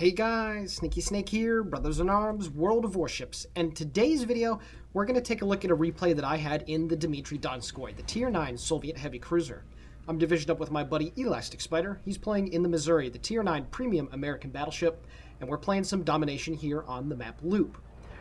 Hey guys, TheSneakySnake here, brothers in arms, World of Warships, and today's video we're going to take a look at a replay that I had in the Dmitri Donskoi, the Tier 9 Soviet heavy cruiser. I'm divisioned up with my buddy Elastic Spider. He's playing in the Missouri, the Tier 9 premium American battleship, and we're playing some domination here on the map Loop.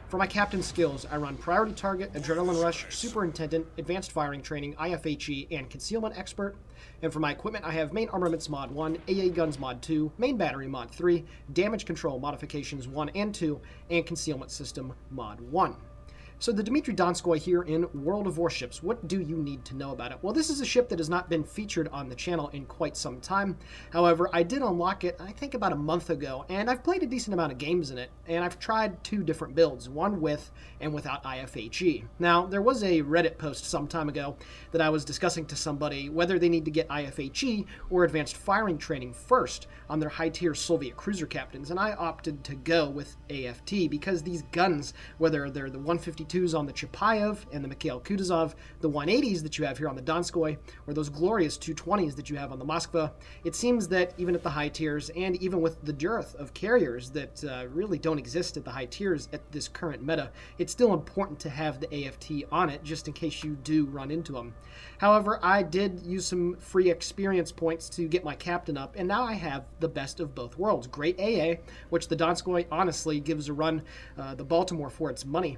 For my captain skills, I run Priority Target, Adrenaline Rush, Superintendent, Advanced Firing Training, IFHE, and Concealment Expert. And for my equipment, I have Main Armaments Mod 1, AA Guns Mod 2, Main Battery Mod 3, Damage Control Modifications 1 and 2, and Concealment System Mod 1. So the Dmitri Donskoi here in World of Warships, what do you need to know about it? Well, this is a ship that has not been featured on the channel in quite some time. However, I did unlock it, I think about a month ago, and I've played a decent amount of games in it, and I've tried two different builds, one with and without IFHE. Now, there was a Reddit post some time ago that I was discussing to somebody whether they need to get IFHE or advanced firing training first on their high-tier Soviet cruiser captains, and I opted to go with AFT because these guns, whether they're the 152s on the Chapayev and the Mikhail Kutuzov, the 180s that you have here on the Donskoi, or those glorious 220s that you have on the Moskva, it seems that even at the high tiers, and even with the dearth of carriers that really don't exist at the high tiers at this current meta, it's still important to have the AFT on it just in case you do run into them. However, I did use some free experience points to get my captain up, and now I have the best of both worlds. Great AA, which the Donskoi honestly gives a run the Baltimore for its money,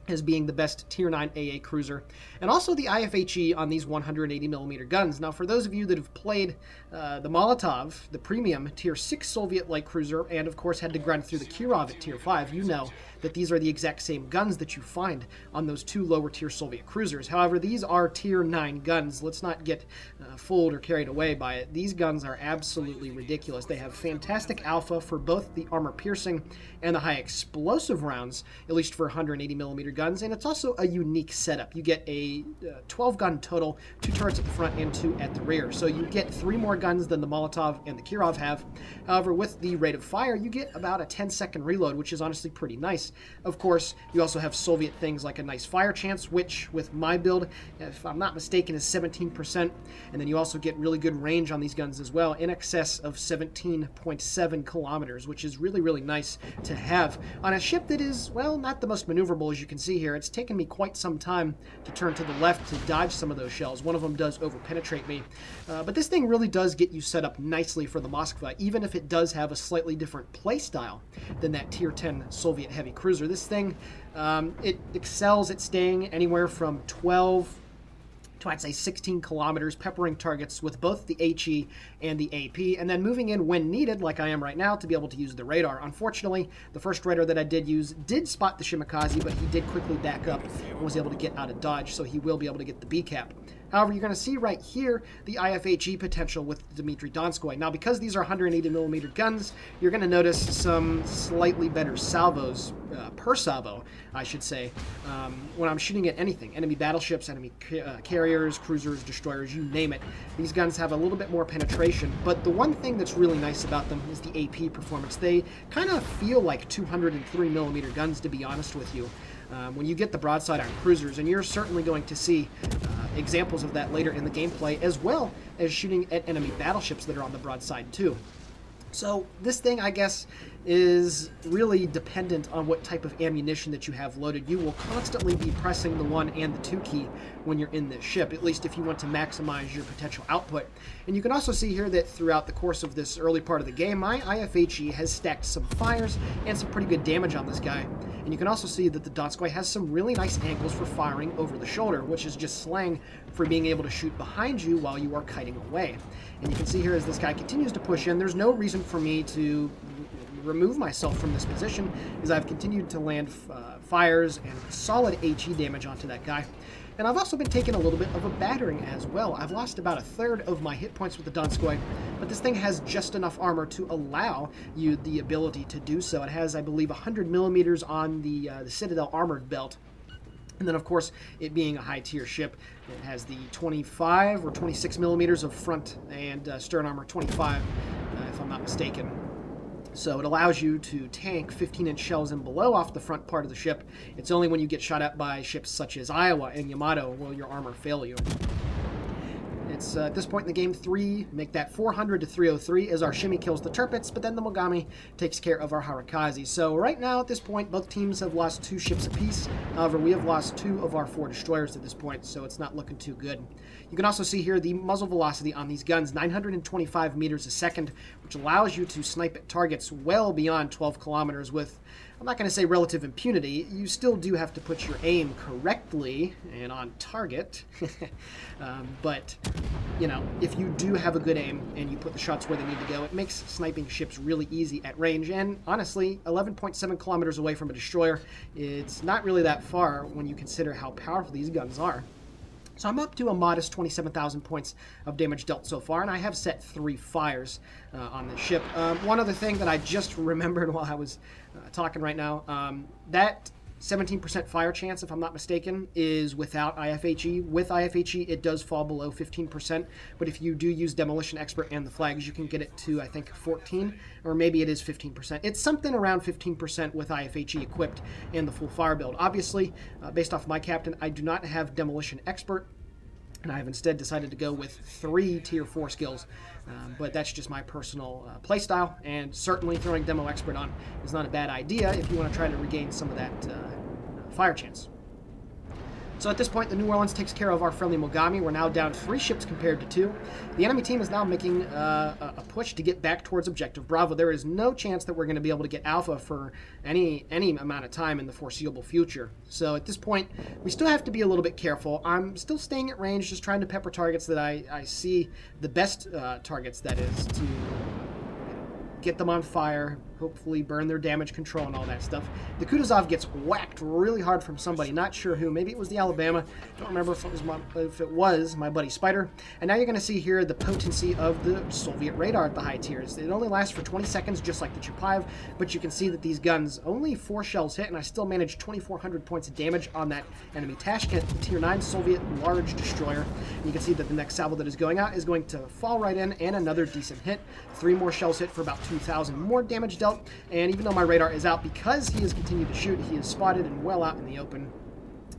as being the best Tier 9 AA cruiser, and also the IFHE on these 180mm guns. Now, for those of you that have played the Molotov, the premium Tier 6 Soviet light cruiser, and of course had to grind through the Kirov at Tier 5, you know that these are the exact same guns that you find on those two lower tier Soviet cruisers. However, these are Tier 9 guns. Let's not get fooled or carried away by it. These guns are absolutely ridiculous. They have fantastic alpha for both the armor piercing and the high explosive rounds, at least for 180mm guns, and it's also a unique setup. You get a 12 gun total, 2 turrets at the front and 2 at the rear. So you get 3 more guns than the Molotov and the Kirov have. However, with the rate of fire, you get about a 10-second reload, which is honestly pretty nice. Of course, you also have Soviet things like a nice fire chance, which with my build, if I'm not mistaken, is 17%. And then you also get really good range on these guns as well, in excess of 17.7 kilometers, which is really, really nice to have on a ship that is, well, not the most maneuverable, as you can see here. It's taken me quite some time to turn to the left to dodge some of those shells. One of them does over-penetrate me. But this thing really does get you set up nicely for the Moskva, even if it does have a slightly different play style than that Tier 10 Soviet heavy cruiser. This thing, it excels at staying anywhere from 12 to, I'd say, 16 kilometers, peppering targets with both the HE and the AP, and then moving in when needed, like I am right now, to be able to use the radar. Unfortunately, the first radar that I did use did spot the Shimakaze, but he did quickly back up and was able to get out of dodge, so he will be able to get the B cap. However, you're going to see right here the IFHE potential with Dmitri Donskoi. Now, because these are 180mm guns, you're going to notice some slightly better salvos, per salvo, I should say, when I'm shooting at anything. Enemy battleships, enemy carriers, cruisers, destroyers, you name it. These guns have a little bit more penetration, but the one thing that's really nice about them is the AP performance. They kind of feel like 203mm guns, to be honest with you. When you get the broadside on cruisers, and you're certainly going to see examples of that later in the gameplay, as well as shooting at enemy battleships that are on the broadside too. So this thing, I guess, is really dependent on what type of ammunition that you have loaded. You will constantly be pressing the 1 and the 2 key when you're in this ship, at least if you want to maximize your potential output. And you can also see here that throughout the course of this early part of the game, my IFHE has stacked some fires and some pretty good damage on this guy. And you can also see that the Donskoi has some really nice angles for firing over the shoulder, which is just slang for being able to shoot behind you while you are kiting away. And you can see here as this guy continues to push in, there's no reason for me to remove myself from this position, as I've continued to land fires and solid HE damage onto that guy. And I've also been taking a little bit of a battering as well. I've lost about 1/3 of my hit points with the Donskoi, but this thing has just enough armor to allow you the ability to do so. It has, I believe, 100mm on the Citadel armored belt. And then, of course, it being a high-tier ship, it has the 25 or 26mm of front and stern armor, 25, if I'm not mistaken. So it allows you to tank 15-inch shells and below off the front part of the ship. It's only when you get shot at by ships such as Iowa and Yamato will your armor fail you. It's at this point in the game, 3, make that 400 to 303 as our shimmy kills the turrets, but then the Mogami takes care of our Harakazi. So right now at this point, both teams have lost 2 ships apiece. However, we have lost 2 of our 4 destroyers at this point, so it's not looking too good. You can also see here the muzzle velocity on these guns, 925 meters a second, which allows you to snipe at targets well beyond 12 kilometers with, I'm not going to say relative impunity. You still do have to put your aim correctly and on target. But, you know, if you do have a good aim and you put the shots where they need to go, it makes sniping ships really easy at range. And honestly, 11.7 kilometers away from a destroyer, it's not really that far when you consider how powerful these guns are. So I'm up to a modest 27,000 points of damage dealt so far, and I have set 3 fires on this ship. One other thing that I just remembered while I was talking right now, that 17% fire chance, if I'm not mistaken, is without IFHE. With IFHE, it does fall below 15%, but if you do use Demolition Expert and the flags, you can get it to, I think, 14, or maybe it is 15%. It's something around 15% with IFHE equipped in the full fire build. Obviously, based off my captain, I do not have Demolition Expert, and I have instead decided to go with 3 tier 4 skills, but that's just my personal playstyle, and certainly throwing Demo Expert on is not a bad idea if you want to try to regain some of that fire chance. So at this point, the New Orleans takes care of our friendly Mogami. We're now down 3 ships compared to 2. The enemy team is now making a push to get back towards Objective Bravo. There is no chance that we're going to be able to get Alpha for any amount of time in the foreseeable future. So at this point, we still have to be a little bit careful. I'm still staying at range, just trying to pepper targets that I see the best targets, that is, to get them on fire, hopefully burn their damage control and all that stuff. The Kutuzov gets whacked really hard from somebody, not sure who. Maybe it was the Alabama. Don't remember if it was my buddy Spider. And now you're going to see here the potency of the Soviet radar at the high tiers. It only lasts for 20 seconds, just like the Chupayev, but you can see that these guns, only 4 shells hit, and I still managed 2,400 points of damage on that enemy Tashkent, the tier 9 Soviet large destroyer. And you can see that the next salvo that is going out is going to fall right in, and another decent hit. 3 more shells hit for about 2,000 more damage dealt. And even though my radar is out, because he has continued to shoot, he is spotted and well out in the open.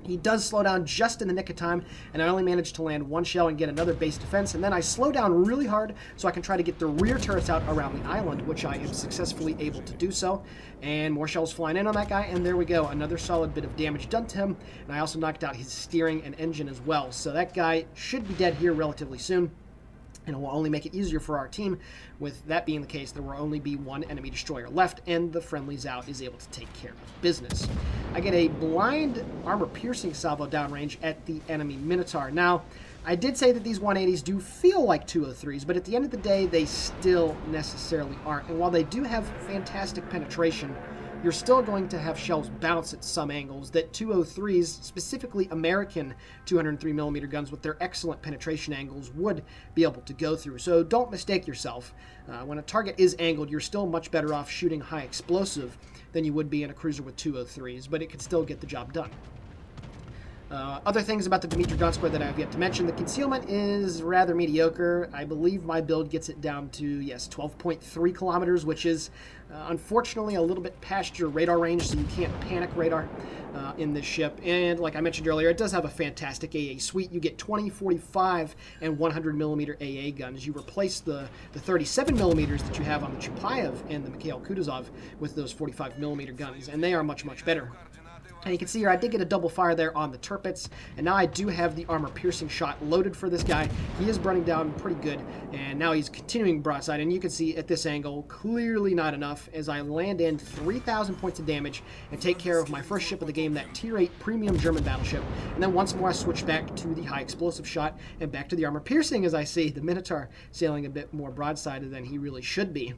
He does slow down just in the nick of time, and I only managed to land 1 shell and get another base defense, and then I slow down really hard so I can try to get the rear turrets out around the island, which I am successfully able to do so. And more shells flying in on that guy, and there we go. Another solid bit of damage done to him, and I also knocked out his steering and engine as well. So that guy should be dead here relatively soon. And it will only make it easier for our team. With that being the case, there will only be 1 enemy destroyer left, and the friendly Zhao is able to take care of business. I get a blind armor-piercing salvo downrange at the enemy Minotaur. Now, I did say that these 180s do feel like 203s, but at the end of the day, they still necessarily aren't. And while they do have fantastic penetration, you're still going to have shells bounce at some angles that 203s, specifically American 203mm guns with their excellent penetration angles, would be able to go through. So don't mistake yourself. When a target is angled, you're still much better off shooting high explosive than you would be in a cruiser with 203s, but it could still get the job done. Other things about the Dmitri Donskoi that I have yet to mention: the concealment is rather mediocre. I believe my build gets it down to, yes, 12.3 kilometers, which is unfortunately a little bit past your radar range, so you can't panic radar in this ship. And like I mentioned earlier, it does have a fantastic AA suite. You get 20, 45, and 100mm AA guns. You replace the 37mm that you have on the Chupayev and the Mikhail Kutuzov with those 45mm guns, and they are much, much better. And you can see here, I did get a double fire there on the Turpets, and now I do have the armor-piercing shot loaded for this guy. He is burning down pretty good, and now he's continuing broadside, and you can see at this angle, clearly not enough, as I land in 3,000 points of damage and take care of my first ship of the game, that Tier 8 premium German battleship. And then once more I switch back to the high explosive shot, and back to the armor-piercing, as I see the Minotaur sailing a bit more broadside than he really should be.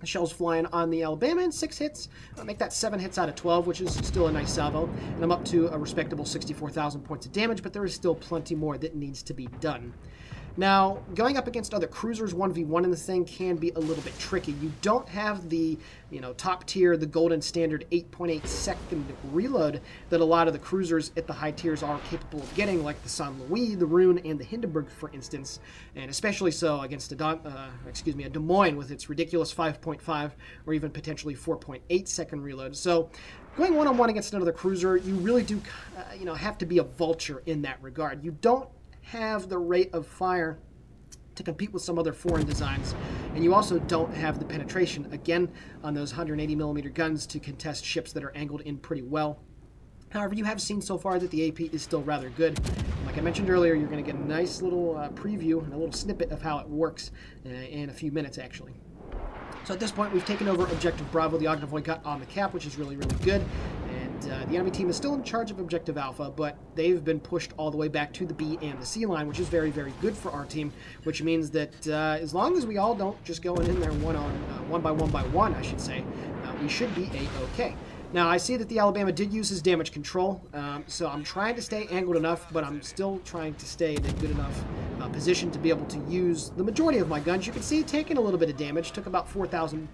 The shells flying on the Alabama in 6 hits. I'll make that 7 hits out of 12, which is still a nice salvo. And I'm up to a respectable 64,000 points of damage, but there is still plenty more that needs to be done. Now, going up against other cruisers 1v1 in this thing can be a little bit tricky. You don't have the, top tier, the golden standard 8.8 second reload that a lot of the cruisers at the high tiers are capable of getting, like the San Luis, the Rune, and the Hindenburg, for instance, and especially so against a Des Moines with its ridiculous 5.5 or even potentially 4.8 second reload. So going one-on-one against another cruiser, you really do, have to be a vulture in that regard. You don't have the rate of fire to compete with some other foreign designs, and you also don't have the penetration, again, on those 180mm guns to contest ships that are angled in pretty well. However, you have seen so far that the AP is still rather good. Like I mentioned earlier, you're going to get a nice little preview and a little snippet of how it works in a few minutes, actually. So at this point, we've taken over Objective Bravo. The Ognivoy got on the cap, which is really, really good. And the enemy team is still in charge of Objective Alpha, but they've been pushed all the way back to the B and the C line, which is very, very good for our team, which means that as long as we all don't just go in there one by one, I should say, we should be A-okay. Now, I see that the Alabama did use his damage control, so I'm trying to stay angled enough, but I'm still trying to stay in a good enough position to be able to use the majority of my guns. You can see taking a little bit of damage, took about 4,000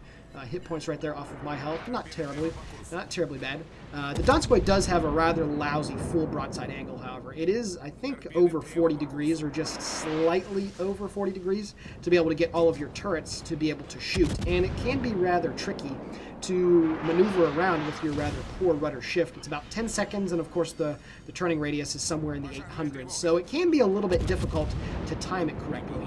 hit points right there off of my health. Not terribly bad. The Donskoi does have a rather lousy full broadside angle, however. It is, I think, over 40 degrees, or just slightly over 40 degrees, to be able to get all of your turrets to be able to shoot, and it can be rather tricky to maneuver around with your rather poor rudder shift. It's about 10 seconds, and of course the turning radius is somewhere in the 800s, so it can be a little bit difficult to time it correctly.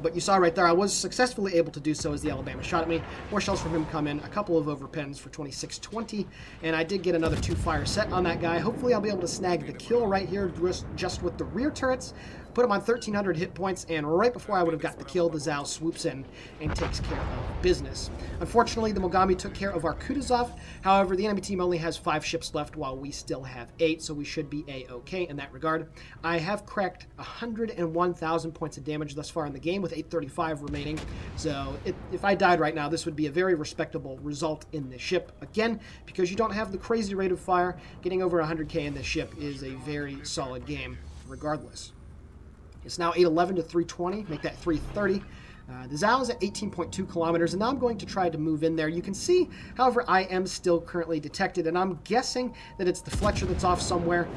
But you saw right there, I was successfully able to do so as the Alabama shot at me. More shells from him come in, a couple of overpens for 2620, and I did get another 2 fire set on that guy. Hopefully I'll be able to snag the kill right here just with the rear turrets, put him on 1,300 hit points, and right before I would have got the kill, the Zao swoops in and takes care of business. Unfortunately, the Mogami took care of our Kutuzov. However, the enemy team only has 5 ships left while we still have 8, so we should be A-okay in that regard. I have cracked 101,000 points of damage thus far in the game with 835 remaining, so if I died right now, this would be a very respectable result in this ship. Again, because you don't have the crazy rate of fire, getting over 100k in this ship is a very solid game regardless. It's now 811 to 320, make that 330. The Zao is at 18.2 kilometers, and now I'm going to try to move in there. You can see, however, I am still currently detected, and I'm guessing that it's the Fletcher that's off somewhere.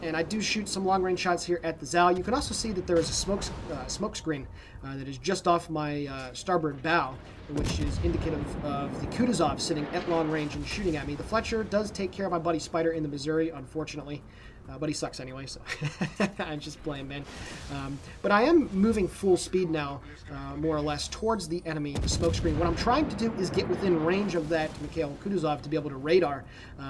And I do shoot some long-range shots here at the Zao. You can also see that there is a smoke screen that is just off my starboard bow, which is indicative of the Kutuzov sitting at long range and shooting at me. The Fletcher does take care of my buddy Spider in the Missouri, unfortunately. But he sucks anyway, so I'm just playing, man. But I am moving full speed now, more or less, towards the enemy smokescreen. What I'm trying to do is get within range of that Mikhail Kutuzov to be able to radar.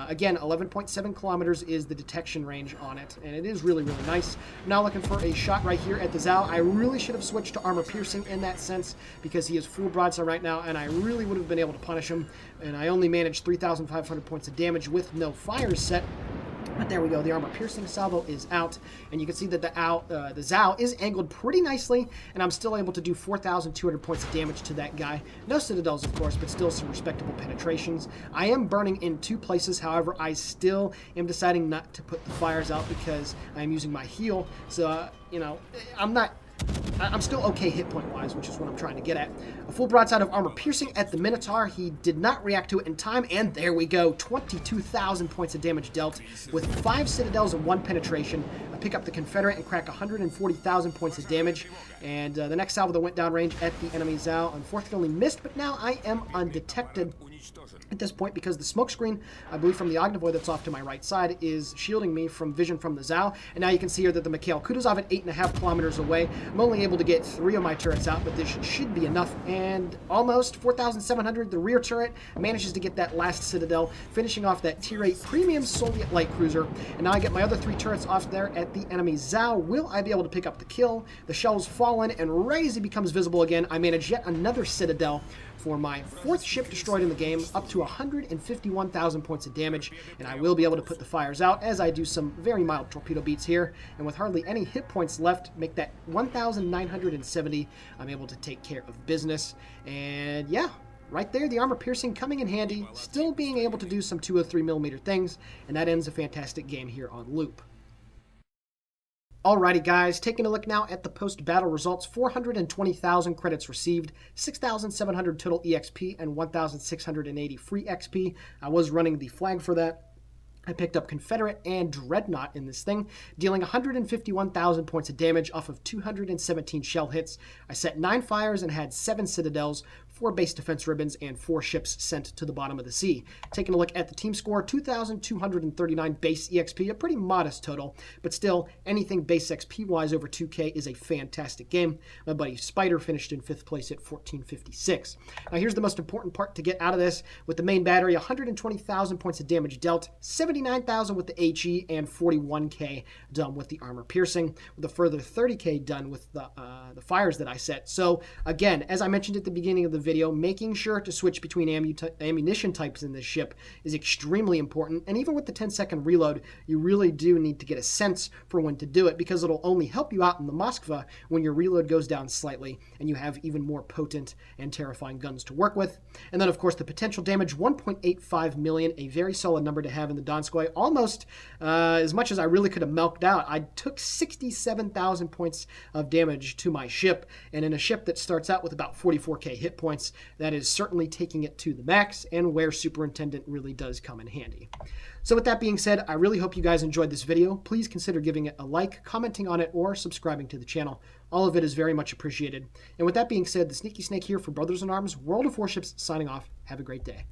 Again, 11.7 kilometers is the detection range on it, and it is really, really nice. I'm now looking for a shot right here at the Zao. I really should have switched to armor piercing in that sense, because he is full broadside right now, and I really would have been able to punish him, and I only managed 3,500 points of damage with no fires set. But there we go, the armor piercing salvo is out, and you can see that the Zao is angled pretty nicely, and I'm still able to do 4,200 points of damage to that guy. No citadels, of course, but still some respectable penetrations. I am burning in 2 places, however, I still am deciding not to put the fires out because I'm using my heal, so, you know, I'm still okay hit point wise, which is what I'm trying to get at. A full broadside of armor piercing at the Minotaur. He did not react to it in time, and there we go. 22,000 points of damage dealt with 5 citadels and 1 penetration. I pick up the Confederate and crack 140,000 points of damage. And the next salvo that went downrange at the enemy Zao unfortunately missed, but now I am undetected at this point because the smokescreen, I believe from the Ognivoy that's off to my right side, is shielding me from vision from the Zao. And now you can see here that the Mikhail Kutuzov at 8.5 kilometers away. I'm only able to get 3 of my turrets out, but this should be enough. And almost 4,700, the rear turret manages to get that last citadel, finishing off that tier 8 premium Soviet light cruiser. And now I get my other 3 turrets off there at the enemy Zao. Will I be able to pick up the kill? The shells fall in, and right as he becomes visible again, I manage yet another citadel for my 4th ship destroyed in the game, up to 151,000 points of damage, and I will be able to put the fires out as I do some very mild torpedo beats here, and with hardly any hit points left, make that 1,970. I'm able to take care of business, and yeah, right there, the armor piercing coming in handy, still being able to do some 203mm things, and that ends a fantastic game here on Loop. Alrighty guys, taking a look now at the post-battle results. 420,000 credits received, 6,700 total EXP, and 1,680 free XP. I was running the flag for that. I picked up Confederate and Dreadnought in this thing, dealing 151,000 points of damage off of 217 shell hits. I set 9 fires and had 7 citadels, 4 base defense ribbons, and 4 ships sent to the bottom of the sea. Taking a look at the team score, 2,239 base EXP, a pretty modest total, but still, anything base XP-wise over 2K is a fantastic game. My buddy Spider finished in 5th place at 1456. Now here's the most important part to get out of this. With the main battery, 120,000 points of damage dealt, 79,000 with the HE, and 41k done with the armor piercing, with a further 30k done with the fires that I set. So again, as I mentioned at the beginning of the video, making sure to switch between ammunition types in this ship is extremely important. And even with the 10-second reload, you really do need to get a sense for when to do it, because it'll only help you out in the Moskva when your reload goes down slightly and you have even more potent and terrifying guns to work with. And then of course the potential damage, 1.85 million, a very solid number to have in the Donskoi, almost as much as I really could have milked out. I took 67,000 points of damage to my ship, and in a ship that starts out with about 44k hit points, that is certainly taking it to the max, and where Superintendent really does come in handy. So with that being said, I really hope you guys enjoyed this video. Please consider giving it a like, commenting on it, or subscribing to the channel. All of it is very much appreciated. And with that being said, the Sneaky Snake here for Brothers in Arms, World of Warships, signing off. Have a great day.